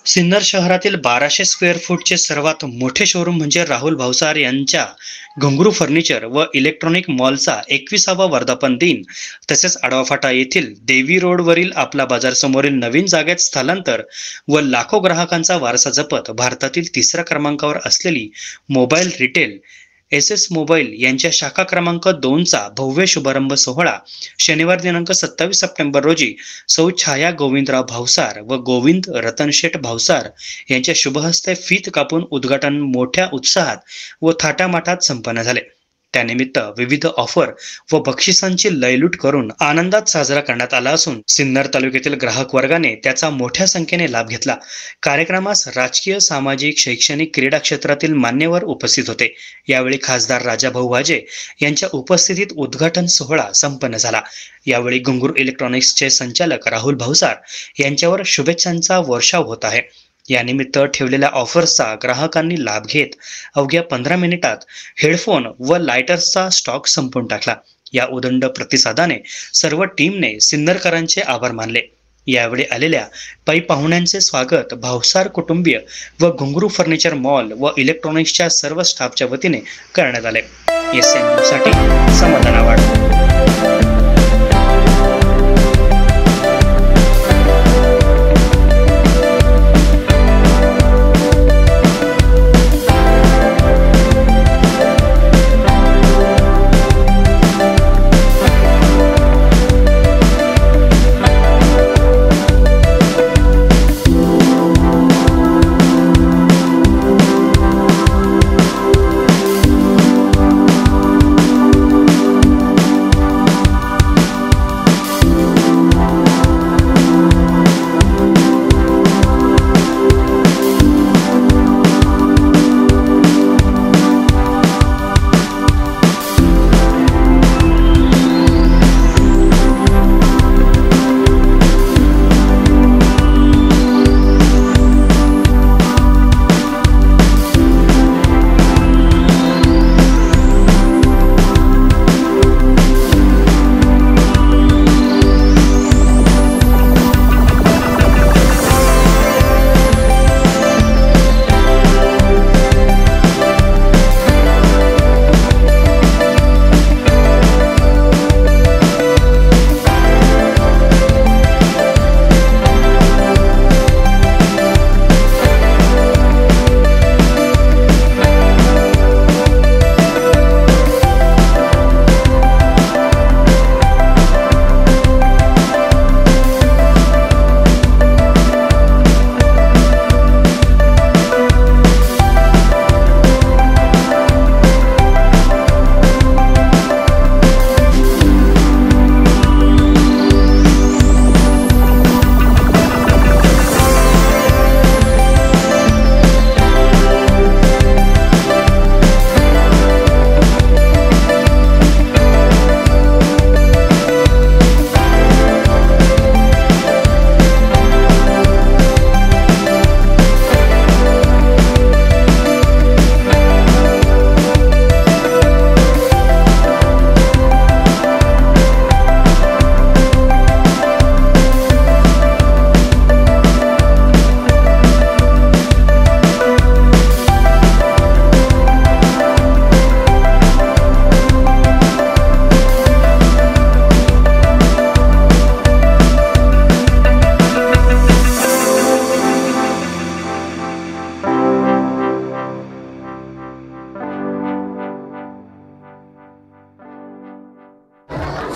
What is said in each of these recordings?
सिन्नर शहरातील 1200 स्क्वेअर फूटचे सर्वात मोठे शोरूम म्हणजे राहुल भावसार यांच्या घुंगरू फर्निचर व इलेक्ट्रॉनिक मॉलचा 21वा वर्धापन दिन तसेच आडवाफाटा येथील देवी रोडवरील आपला बाजार समोरील नवीन जागेत स्थलांतर व लाखो ग्राहकांचा वारसा जपत भारतातील तिसऱ्या क्रमांकावर असलेली मोबाईल रिटेल एस मोबाईल यांच्या शाखा क्रमांक 2चा भव्य शुभारंभ सोहळा शनिवार दिनांक 27 सप्टेंबर रोजी सौ छाया गोविंदराव भावसार व गोविंद रतनशेठ भावसार यांच्या शुभहस्ते फीत कापून उद्घाटन मोठ्या उत्साहात व थाटामाटात संपन्न झाले। त्यानिमित्त विविध ऑफर व बक्षिसांची लयलूट करून आनंदात साजरा करण्यात आला असून सिन्नर तालुक्यातील ग्राहक वर्गाने त्याचा मोठ्या संख्येने लाभ घेतला। कार्यक्रमास राजकीय, सामाजिक, शैक्षणिक, क्रीडा क्षेत्रातील मान्यवर उपस्थित होते। यावेळी खासदार राजाभाऊ वाजे यांच्या उपस्थितीत उद्घाटन सोहळा संपन्न झाला। यावेळी घुंगरू इलेक्ट्रॉनिक्सचे संचालक राहुल भावसार यांच्यावर शुभेच्छांचा वर्षाव होत आहे। यानिमित्त ठेवलेल्या ऑफर्सचा ग्राहकांनी लाभ घेत अवघ्या 15 मिनिटात हेडफोन व लायटर्सचा स्टॉक संपून टाकला। या उदंड प्रतिसादाने सर्व टीमने सिन्नरकरांचे आभार मानले। यावेळी आलेल्या पै पाहुण्यांचे स्वागत भावसार कुटुंबीय व घुंगरू फर्निचर मॉल व इलेक्ट्रॉनिक्सच्या सर्व स्टाफच्या वतीने करण्यात आले। SN साठी समाधान आवाड।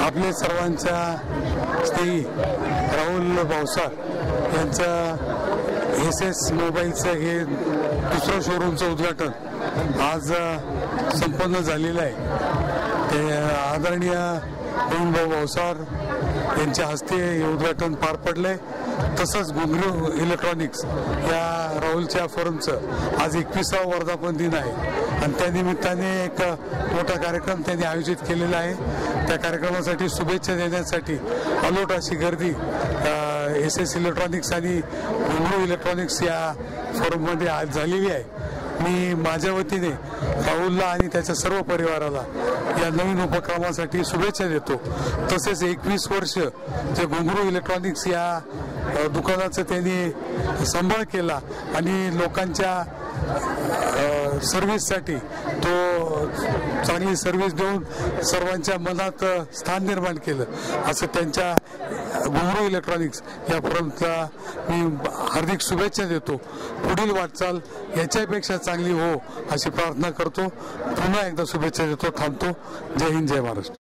आपले सर्वांच्या स्नेही राहुल भावसार यांच्या SS मोबाईलचं हे दुसरं शोरूमचं उद्घाटन आज संपन्न झालेलं आहे। ते आदरणीय गोविंदभाऊ भावसार यांच्या हस्ते हे उद्घाटन पार पडले। तसंच घुंगरू इलेक्ट्रॉनिक्स या राहुलच्या फर्मचं आज 21वा वर्धापन दिन आहे आणि त्या निमित्ताने एक मोठा कार्यक्रम त्यांनी आयोजित केलेला आहे। त्या कार्यक्रमासाठी शुभेच्छा देण्यासाठी अलोट अशी गर्दी SS इलेक्ट्रॉनिक्स आणि घुंगरू इलेक्ट्रॉनिक्स या फर्ममध्ये आज झालेली आहे। मी माझ्या वतीने राहुलला आणि त्याच्या सर्व परिवाराला या नवीन उपक्रमासाठी शुभेच्छा देतो. तसेच 21 वर्ष जे घुंगरू इलेक्ट्रॉनिक्स या दुकानाचं त्यांनी सांभाळ केला आणि लोकांच्या सर्व्हिससाठी तो चांगली सर्व्हिस देऊन सर्वांच्या मनात स्थान निर्माण केलं, असं त्यांच्या घुंगरू इलेक्ट्रॉनिक्स या फर्मला मी हार्दिक शुभेच्छा देतो. पुढील वाटचाल याच्यापेक्षा चांगली हो अशी प्रार्थना करतो. पुन्हा एकदा शुभेच्छा देतो. थांबतो. जय हिंद, जय महाराष्ट्र.